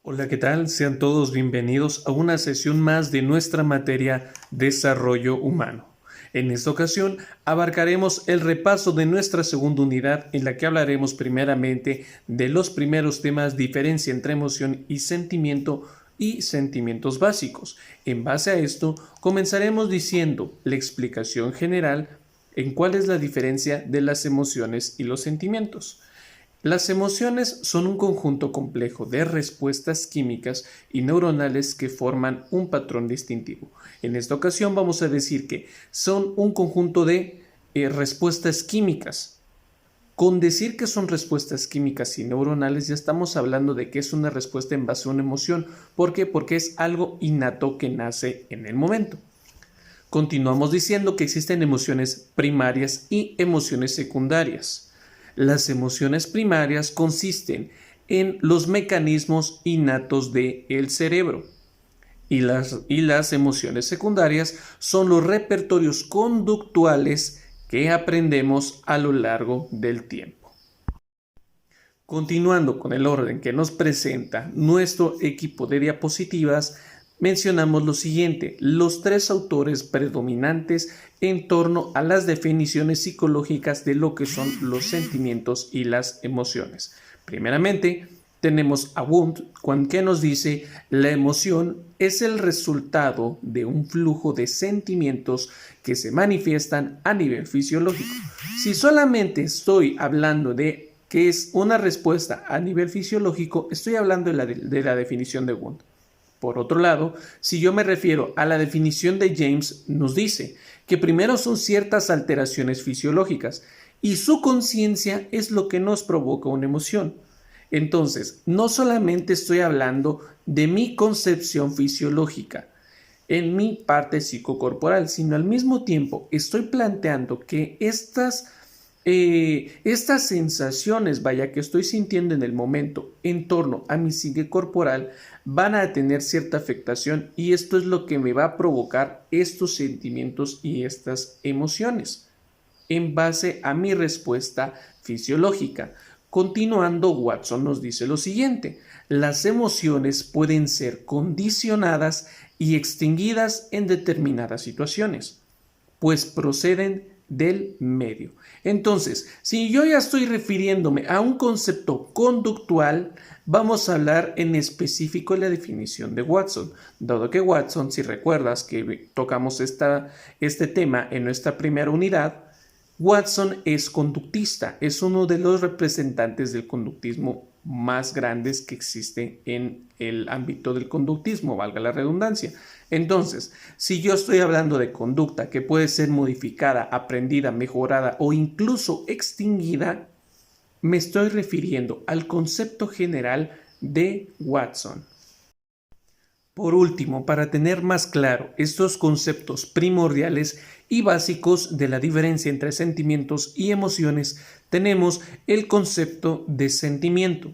Hola, ¿qué tal? Sean todos bienvenidos a una sesión más de nuestra materia Desarrollo Humano. En esta ocasión abarcaremos el repaso de nuestra segunda unidad en la que hablaremos primeramente de los primeros temas diferencia entre emoción y sentimientos básicos. En base a esto, comenzaremos diciendo la explicación general en cuál es la diferencia de las emociones y los sentimientos. Las emociones son un conjunto complejo de respuestas químicas y neuronales que forman un patrón distintivo. En esta ocasión vamos a decir que son un conjunto de respuestas químicas. Con decir que son respuestas químicas y neuronales ya estamos hablando de que es una respuesta en base a una emoción. ¿Por qué? Porque es algo innato que nace en el momento. Continuamos diciendo que existen emociones primarias y emociones secundarias. Las emociones primarias consisten en los mecanismos innatos del cerebro y las emociones secundarias son los repertorios conductuales que aprendemos a lo largo del tiempo. Continuando con el orden que nos presenta nuestro equipo de diapositivas, mencionamos lo siguiente: los tres autores predominantes en torno a las definiciones psicológicas de lo que son los sentimientos y las emociones. Primeramente, tenemos a Wundt, que nos dice: la emoción es el resultado de un flujo de sentimientos que se manifiestan a nivel fisiológico. Si solamente estoy hablando de que es una respuesta a nivel fisiológico, estoy hablando de la definición de Wundt. Por otro lado, si yo me refiero a la definición de James, nos dice que primero son ciertas alteraciones fisiológicas y su conciencia es lo que nos provoca una emoción. Entonces, no solamente estoy hablando de mi concepción fisiológica en mi parte psicocorporal, sino al mismo tiempo estoy planteando que estas sensaciones, que estoy sintiendo en el momento en torno a mi psique corporal, van a tener cierta afectación y esto es lo que me va a provocar estos sentimientos y estas emociones en base a mi respuesta fisiológica. Continuando, Watson nos dice lo siguiente: las emociones pueden ser condicionadas y extinguidas en determinadas situaciones, pues proceden del medio. Entonces, si yo ya estoy refiriéndome a un concepto conductual, vamos a hablar en específico de la definición de Watson, dado que Watson, si recuerdas que tocamos este tema en nuestra primera unidad, Watson es conductista, es uno de los representantes del conductismo más grandes que existe en el ámbito del conductismo, valga la redundancia. Entonces, si yo estoy hablando de conducta que puede ser modificada, aprendida, mejorada o incluso extinguida, me estoy refiriendo al concepto general de Watson. Por último, para tener más claro estos conceptos primordiales y básicos de la diferencia entre sentimientos y emociones, tenemos el concepto de sentimiento.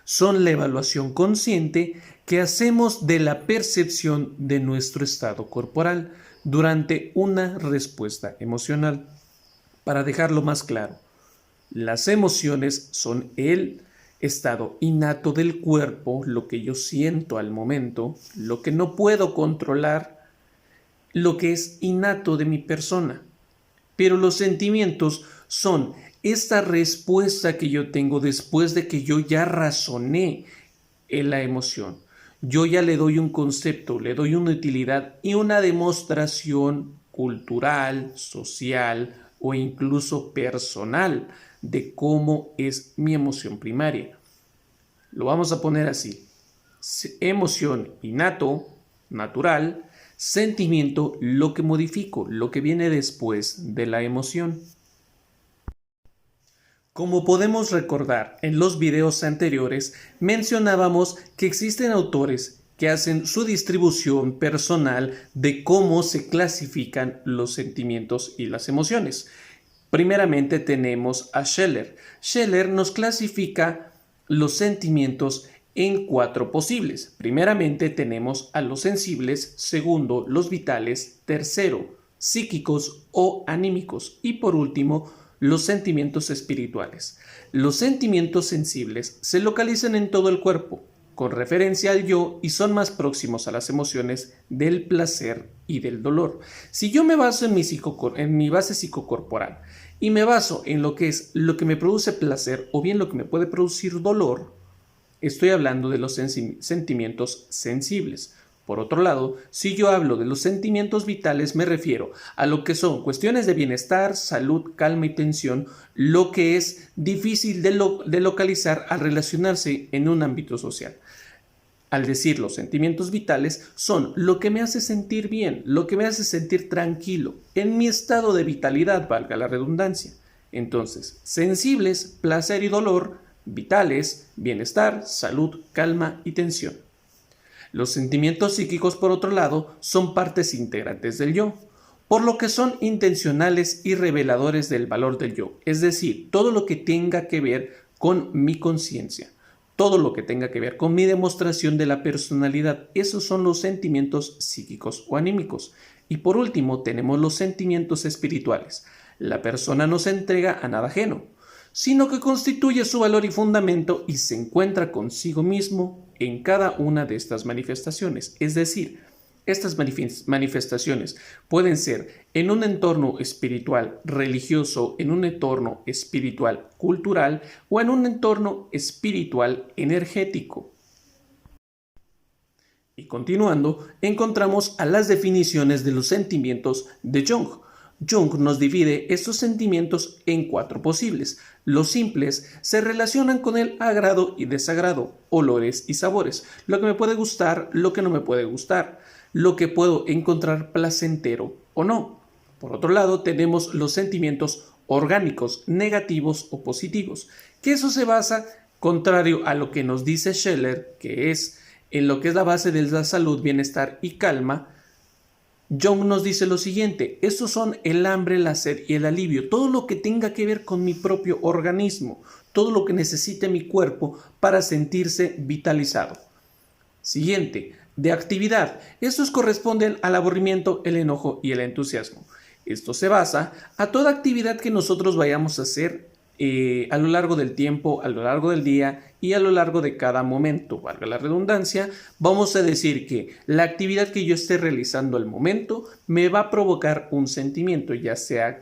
Son la evaluación consciente que hacemos de la percepción de nuestro estado corporal durante una respuesta emocional. Para dejarlo más claro, las emociones son el estado innato del cuerpo, lo que yo siento al momento, lo que no puedo controlar, lo que es innato de mi persona. Pero los sentimientos son esta respuesta que yo tengo después de que yo ya razoné en la emoción. Yo ya le doy un concepto, le doy una utilidad y una demostración cultural, social o incluso personal de cómo es mi emoción primaria. Lo vamos a poner así: emoción innato, natural; sentimiento, lo que modifico, lo que viene después de la emoción. Como podemos recordar en los videos anteriores, mencionábamos que existen autores que hacen su distribución personal de cómo se clasifican los sentimientos y las emociones. Primeramente tenemos a Scheller. Scheller nos clasifica los sentimientos en 4 posibles. Primeramente tenemos a los sensibles, segundo, los vitales, tercero, psíquicos o anímicos y por último, los sentimientos espirituales. Los sentimientos sensibles se localizan en todo el cuerpo con referencia al yo y son más próximos a las emociones del placer y del dolor. Si yo me baso en mi base psicocorporal y me baso en lo que es lo que me produce placer o bien lo que me puede producir dolor, estoy hablando de los sentimientos sensibles. Por otro lado, si yo hablo de los sentimientos vitales, me refiero a lo que son cuestiones de bienestar, salud, calma y tensión, lo que es difícil de localizar al relacionarse en un ámbito social. Al decir los sentimientos vitales, son lo que me hace sentir bien, lo que me hace sentir tranquilo, en mi estado de vitalidad, valga la redundancia. Entonces, sensibles, placer y dolor; vitales, bienestar, salud, calma y tensión. Los sentimientos psíquicos, por otro lado, son partes integrantes del yo, por lo que son intencionales y reveladores del valor del yo, es decir, todo lo que tenga que ver con mi conciencia, todo lo que tenga que ver con mi demostración de la personalidad. Esos son los sentimientos psíquicos o anímicos. Y por último, tenemos los sentimientos espirituales. La persona no se entrega a nada ajeno, sino que constituye su valor y fundamento y se encuentra consigo mismo en cada una de estas manifestaciones. Es decir, estas manifestaciones pueden ser en un entorno espiritual religioso, en un entorno espiritual cultural o en un entorno espiritual energético. Y continuando, encontramos a las definiciones de los sentimientos de Jung. Jung nos divide estos sentimientos en 4 posibles. Los simples se relacionan con el agrado y desagrado, olores y sabores, lo que me puede gustar, lo que no me puede gustar, lo que puedo encontrar placentero o no. Por otro lado, tenemos los sentimientos orgánicos, negativos o positivos, que eso se basa, contrario a lo que nos dice Scheller, que es en lo que es la base de la salud, bienestar y calma. Jung nos dice lo siguiente: estos son el hambre, la sed y el alivio, todo lo que tenga que ver con mi propio organismo, todo lo que necesite mi cuerpo para sentirse vitalizado. Siguiente, de actividad. Estos corresponden al aburrimiento, el enojo y el entusiasmo. Esto se basa a toda actividad que nosotros vayamos a hacer a lo largo del tiempo, a lo largo del día y a lo largo de cada momento. Valga la redundancia, vamos a decir que la actividad que yo esté realizando al momento me va a provocar un sentimiento, ya sea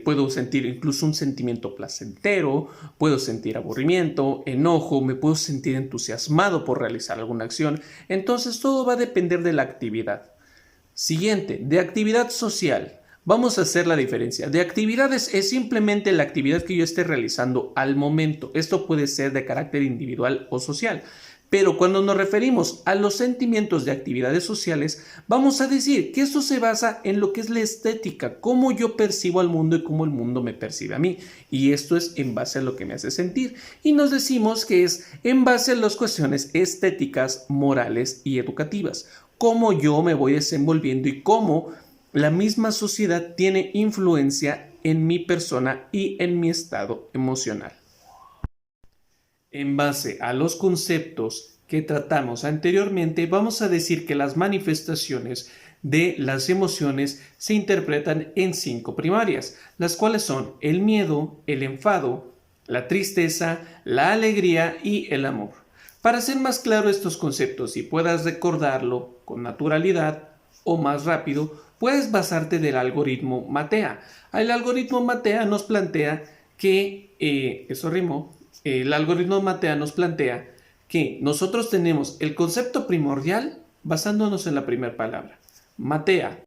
puedo sentir incluso un sentimiento placentero, puedo sentir aburrimiento, enojo, me puedo sentir entusiasmado por realizar alguna acción. Entonces todo va a depender de la actividad. Siguiente, de actividad social. Vamos a hacer la diferencia. De actividades es simplemente la actividad que yo esté realizando al momento. Esto puede ser de carácter individual o social. Pero cuando nos referimos a los sentimientos de actividades sociales, vamos a decir que esto se basa en lo que es la estética, cómo yo percibo al mundo y cómo el mundo me percibe a mí. Y esto es en base a lo que me hace sentir. Y nos decimos que es en base a las cuestiones estéticas, morales y educativas. Cómo yo me voy desenvolviendo y cómo la misma sociedad tiene influencia en mi persona y en mi estado emocional. En base a los conceptos que tratamos anteriormente, vamos a decir que las manifestaciones de las emociones se interpretan en 5 primarias, las cuales son el miedo, el enfado, la tristeza, la alegría y el amor. Para hacer más claro estos conceptos y puedas recordarlo con naturalidad o más rápido, puedes basarte del algoritmo Matea. El algoritmo Matea nos plantea que, el algoritmo Matea nos plantea que nosotros tenemos el concepto primordial basándonos en la primera palabra. Matea,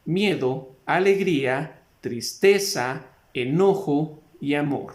miedo, alegría, tristeza, enojo y amor.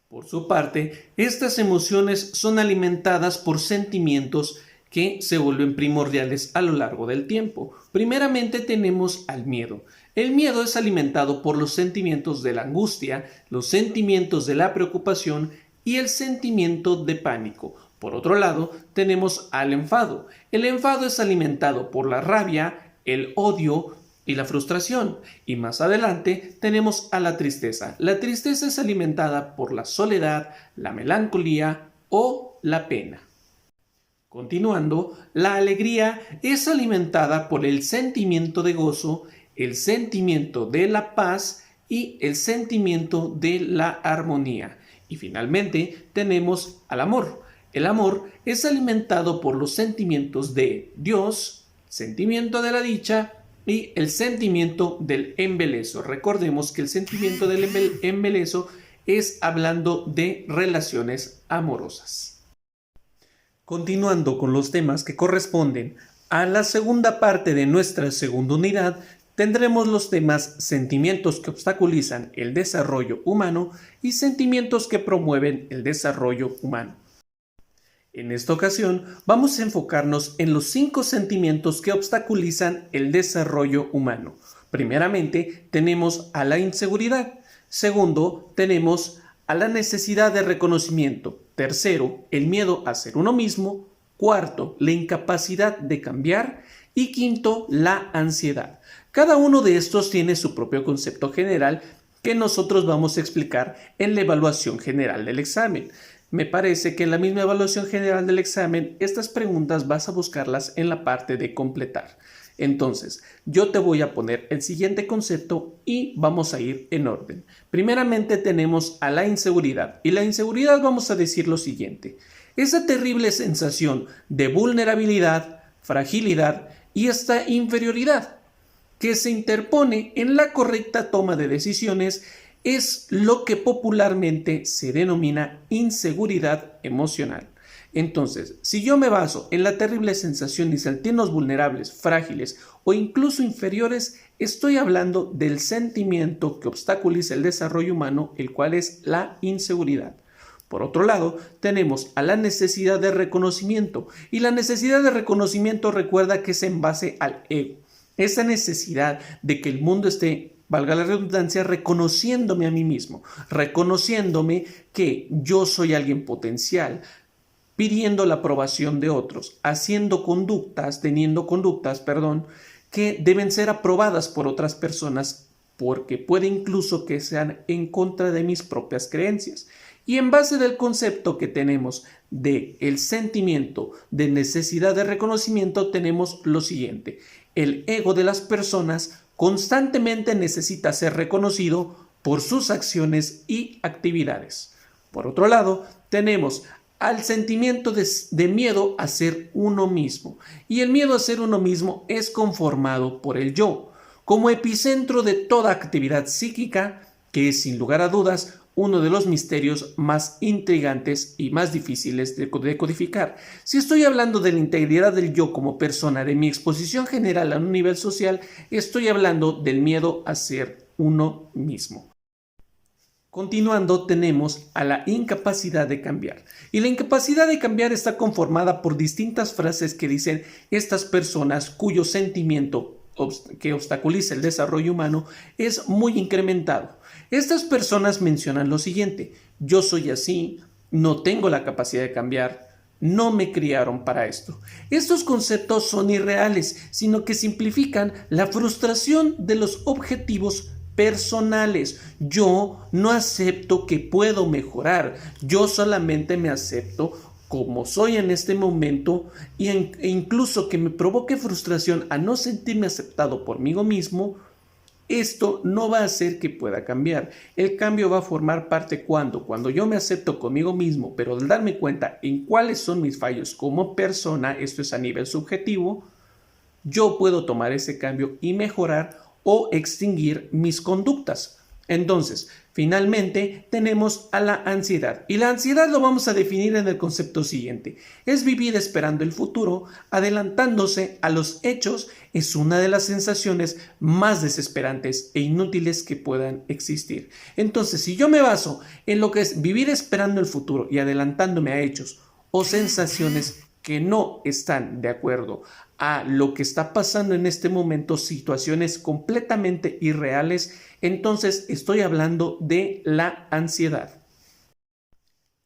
Por su parte, estas emociones son alimentadas por sentimientos que se vuelven primordiales a lo largo del tiempo. Primeramente tenemos al miedo. El miedo es alimentado por los sentimientos de la angustia, los sentimientos de la preocupación y el sentimiento de pánico. Por otro lado, tenemos al enfado. El enfado es alimentado por la rabia, el odio y la frustración. Y más adelante tenemos a la tristeza. La tristeza es alimentada por la soledad, la melancolía o la pena. Continuando, la alegría es alimentada por el sentimiento de gozo, el sentimiento de la paz y el sentimiento de la armonía. Y finalmente tenemos al amor. El amor es alimentado por los sentimientos de Dios, sentimiento de la dicha y el sentimiento del embeleso. Recordemos que el sentimiento del embeleso es hablando de relaciones amorosas. Continuando con los temas que corresponden a la segunda parte de nuestra segunda unidad, tendremos los temas sentimientos que obstaculizan el desarrollo humano y sentimientos que promueven el desarrollo humano. En esta ocasión vamos a enfocarnos en los 5 sentimientos que obstaculizan el desarrollo humano. Primeramente tenemos a la inseguridad. Segundo, tenemos a la necesidad de reconocimiento. Tercero, el miedo a ser uno mismo. Cuarto, la incapacidad de cambiar. Y quinto, la ansiedad. Cada uno de estos tiene su propio concepto general que nosotros vamos a explicar en la evaluación general del examen. Me parece que en la misma evaluación general del examen, estas preguntas vas a buscarlas en la parte de completar. Entonces, yo te voy a poner el siguiente concepto y vamos a ir en orden. Primeramente tenemos a la inseguridad. Y la inseguridad vamos a decir lo siguiente. Esa terrible sensación de vulnerabilidad, fragilidad y hasta inferioridad que se interpone en la correcta toma de decisiones es lo que popularmente se denomina inseguridad emocional. Entonces, si yo me baso en la terrible sensación de sentirnos vulnerables, frágiles o incluso inferiores, estoy hablando del sentimiento que obstaculiza el desarrollo humano, el cual es la inseguridad. Por otro lado, tenemos a la necesidad de reconocimiento, y la necesidad de reconocimiento recuerda que es en base al ego. Esa necesidad de que el mundo esté, valga la redundancia, reconociéndome a mí mismo, reconociéndome que yo soy alguien potencial, pidiendo la aprobación de otros, teniendo conductas, que deben ser aprobadas por otras personas, porque puede incluso que sean en contra de mis propias creencias. Y en base del concepto que tenemos de el sentimiento de necesidad de reconocimiento, tenemos lo siguiente. El ego de las personas constantemente necesita ser reconocido por sus acciones y actividades. Por otro lado, tenemos al sentimiento de miedo a ser uno mismo. Y el miedo a ser uno mismo es conformado por el yo, como epicentro de toda actividad psíquica, que es sin lugar a dudas uno de los misterios más intrigantes y más difíciles de codificar. Si estoy hablando de la integridad del yo como persona, de mi exposición general a un nivel social, estoy hablando del miedo a ser uno mismo. Continuando, tenemos a la incapacidad de cambiar. Y la incapacidad de cambiar está conformada por distintas frases que dicen estas personas cuyo sentimiento que obstaculiza el desarrollo humano es muy incrementado. Estas personas mencionan lo siguiente: yo soy así, no tengo la capacidad de cambiar, no me criaron para esto. Estos conceptos son irreales, sino que simplifican la frustración de los objetivos personales. Yo no acepto que puedo mejorar, yo solamente me acepto como soy en este momento e incluso que me provoque frustración a no sentirme aceptado por mí mismo. Esto no va a hacer que pueda cambiar. El cambio va a formar parte cuando yo me acepto conmigo mismo, pero al darme cuenta en cuáles son mis fallos como persona, esto es a nivel subjetivo, yo puedo tomar ese cambio y mejorar o extinguir mis conductas. Entonces, finalmente tenemos a la ansiedad. Y la ansiedad lo vamos a definir en el concepto siguiente. Es vivir esperando el futuro, adelantándose a los hechos. Es una de las sensaciones más desesperantes e inútiles que puedan existir. Entonces, si yo me baso en lo que es vivir esperando el futuro y adelantándome a hechos o sensaciones que no están de acuerdo a lo que está pasando en este momento, situaciones completamente irreales, entonces estoy hablando de la ansiedad.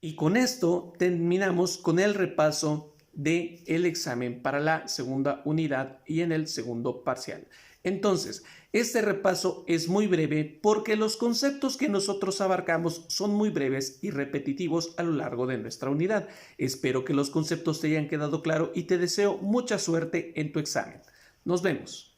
Y con esto terminamos con el repaso del examen para la segunda unidad y en el segundo parcial. Entonces, este repaso es muy breve porque los conceptos que nosotros abarcamos son muy breves y repetitivos a lo largo de nuestra unidad. Espero que los conceptos te hayan quedado claros y te deseo mucha suerte en tu examen. Nos vemos.